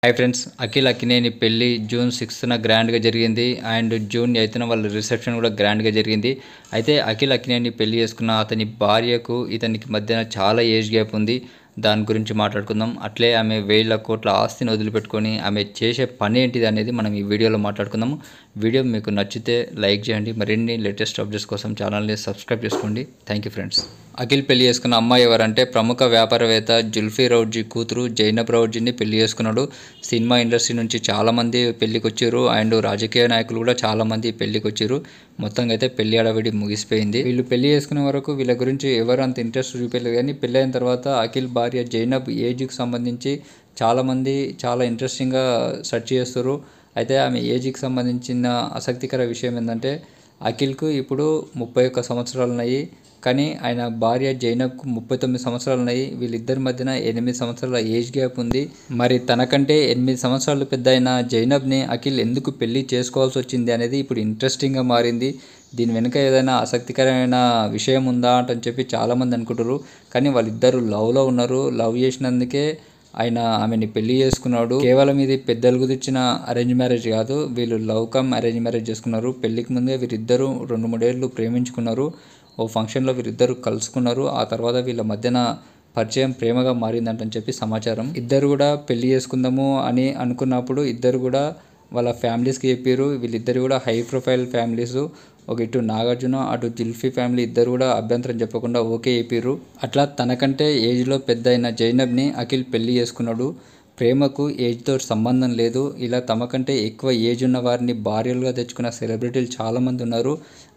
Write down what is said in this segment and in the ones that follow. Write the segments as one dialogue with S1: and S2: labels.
S1: Hi friends, Akhil Akkineni పెళ్ళి June 6న గ్రాండ్గా జరిగింది. అండ్ జూన్ 8న వాళ్ళ రిసెప్షన్ కూడా గ్రాండ్గా జరిగింది. అయితే అఖిల్ అక్కినేని పెళ్లి చేసుకున్న అతని భార్యకు ఇతనికి మధ్యన చాలా ఏజ్ గ్యాప్ ఉంది. దాని గురించి మాట్లాడుకుందాం. అట్లే ఆమె వేల కోట్ల ఆస్తిని వదిలిపెట్టుకొని ఆమె చేసే పని ఏంటిది అనేది మనం ఈ వీడియోలో మాట్లాడుకుందాము. వీడియో మీకు నచ్చితే లైక్ చేయండి. మరిన్ని లేటెస్ట్ అప్డేట్స్ కోసం ఛానల్ని సబ్స్క్రైబ్ చేసుకోండి. Thank you friends. అఖిల్ పెళ్లి చేసుకున్న అమ్మాయి ఎవరంటే ప్రముఖ వ్యాపారవేత్త జుల్ఫీ రౌడ్జీ కూతురు జైనబ్ రౌడ్జీని పెళ్లి చేసుకున్నాడు. సినిమా ఇండస్ట్రీ నుంచి చాలామంది పెళ్లికి వచ్చారు. అండ్ రాజకీయ నాయకులు కూడా చాలామంది పెళ్లికి వచ్చారు. మొత్తంగా అయితే పెళ్లి అడవిడి ముగిసిపోయింది. వీళ్ళు పెళ్లి చేసుకునే వరకు వీళ్ళ గురించి ఎవరు అంత ఇంట్రెస్ట్ చూపించలేదు. కానీ పెళ్ళి అయిన తర్వాత అఖిల్ భార్య జైనబ్ ఏజ్కి సంబంధించి చాలామంది చాలా ఇంట్రెస్టింగ్గా సెర్చ్ చేస్తారు. అయితే ఆమె ఏజ్కి సంబంధించిన ఆసక్తికర విషయం ఏంటంటే అఖిల్కు ఇప్పుడు 31 సంవత్సరాలు ఉన్నాయి. కానీ ఆయన భార్య జైనబ్కు 39 సంవత్సరాలు ఉన్నాయి. వీళ్ళిద్దరి మధ్యన 8 సంవత్సరాల ఏజ్ గ్యాప్ ఉంది. మరి తనకంటే 8 సంవత్సరాలు పెద్ద అయిన జైనబ్ని అఖిల్ ఎందుకు పెళ్లి చేసుకోవాల్సి వచ్చింది అనేది ఇప్పుడు ఇంట్రెస్టింగ్గా మారింది. దీని వెనుక ఏదైనా ఆసక్తికరమైన విషయం ఉందా అని చెప్పి చాలామంది అనుకుంటారు. కానీ వాళ్ళిద్దరూ లవ్లో ఉన్నారు. లవ్ చేసినందుకే ఆయన ఆమెని పెళ్లి చేసుకున్నాడు. కేవలం ఇది పెద్దలు కుదిర్చిన అరేంజ్ మ్యారేజ్ కాదు. వీళ్ళు లవ్ కమ్ అరేంజ్ మ్యారేజ్ చేసుకున్నారు. పెళ్లికి ముందే వీరిద్దరూ 2-3 ఏళ్ళు ప్రేమించుకున్నారు. ఓ ఫంక్షన్లో వీరిద్దరు కలుసుకున్నారు. ఆ తర్వాత వీళ్ళ మధ్యన పరిచయం ప్రేమగా మారిందంటని చెప్పి సమాచారం. ఇద్దరు కూడా పెళ్లి చేసుకుందాము అని అనుకున్నప్పుడు ఇద్దరు కూడా వాళ్ళ ఫ్యామిలీస్కి చెప్పారు. వీళ్ళిద్దరు కూడా హై ప్రొఫైల్ ఫ్యామిలీస్. ఒక ఇటు నాగార్జున అటు జుల్ఫీ ఫ్యామిలీ ఇద్దరు కూడా అభ్యంతరం చెప్పకుండా ఓకే చెప్పారు. అట్లా తనకంటే ఏజ్లో పెద్ద అయిన జైనబ్ని అఖిల్ పెళ్లి చేసుకున్నాడు. ప్రేమకు ఏజ్తో సంబంధం లేదు. ఇలా తమకంటే ఎక్కువ ఏజ్ ఉన్న వారిని భార్యలుగా తెచ్చుకున్న సెలబ్రిటీలు చాలామంది ఉన్నారు.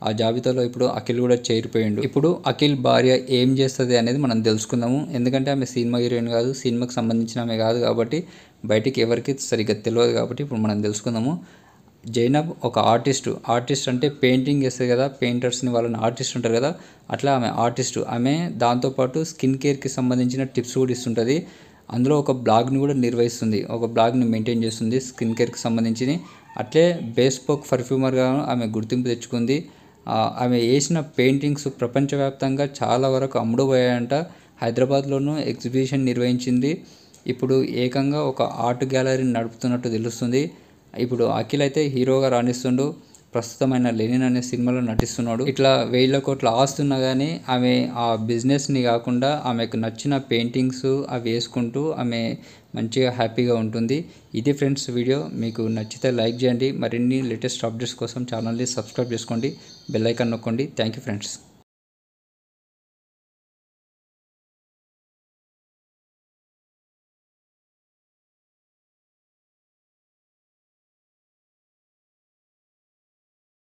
S1: ఆ జాబితాలో ఇప్పుడు అఖిల్ కూడా చేరిపోయిండు. ఇప్పుడు అఖిల్ భార్య ఏం చేస్తుంది అనేది మనం తెలుసుకుందాము. ఎందుకంటే ఆమె సినిమా హీరోయిన్ కాదు, సినిమాకి సంబంధించిన ఆమె కాదు కాబట్టి బయటికి ఎవరికి సరిగ్గా తెలియదు. కాబట్టి ఇప్పుడు మనం తెలుసుకుందాము. జైనబ్ ఒక ఆర్టిస్ట్ అంటే పెయింటింగ్ చేస్తుంది కదా, పెయింటర్స్ని వాళ్ళని ఆర్టిస్ట్ ఉంటారు కదా, అట్లా ఆమె ఆర్టిస్టు. ఆమె దాంతోపాటు స్కిన్ కేర్కి సంబంధించిన టిప్స్ కూడా ఇస్తుంటుంది. అందులో ఒక బ్లాగ్ని కూడా నిర్వహిస్తుంది. ఒక బ్లాగ్ని మెయింటైన్ చేస్తుంది స్కిన్ కేర్కి సంబంధించి. అట్లే బేస్పోక్ పర్ఫ్యూమర్గా ఆమె గుర్తింపు తెచ్చుకుంది. ఆమె వేసిన పెయింటింగ్స్ ప్రపంచవ్యాప్తంగా చాలా వరకు అమ్ముడుపోయాయంట. హైదరాబాద్లోనూ ఎగ్జిబిషన్ నిర్వహించింది. ఇప్పుడు ఏకంగా ఒక ఆర్ట్ గ్యాలరీని నడుపుతున్నట్టు తెలుస్తుంది. ఇప్పుడు అఖిల్ అయితే హీరోగా రాణిస్తుండు. ప్రస్తుతం ఆయన లెనిన్ అనే సినిమాలో నటిస్తున్నాడు. ఇట్లా 1000 కోట్ల ఆస్తున్నా కానీ ఆమె ఆ బిజినెస్ని కాకుండా ఆమెకు నచ్చిన పెయింటింగ్స్ అవి వేసుకుంటూ ఆమె మంచిగా హ్యాపీగా ఉంటుంది. ఇది ఫ్రెండ్స్ వీడియో. మీకు నచ్చితే లైక్ చేయండి. మరిన్ని లేటెస్ట్ అప్డేట్స్ కోసం ఛానల్ని సబ్స్క్రైబ్ చేసుకోండి. బెల్ ఐకాన్ నొక్కండి. Thank you friends.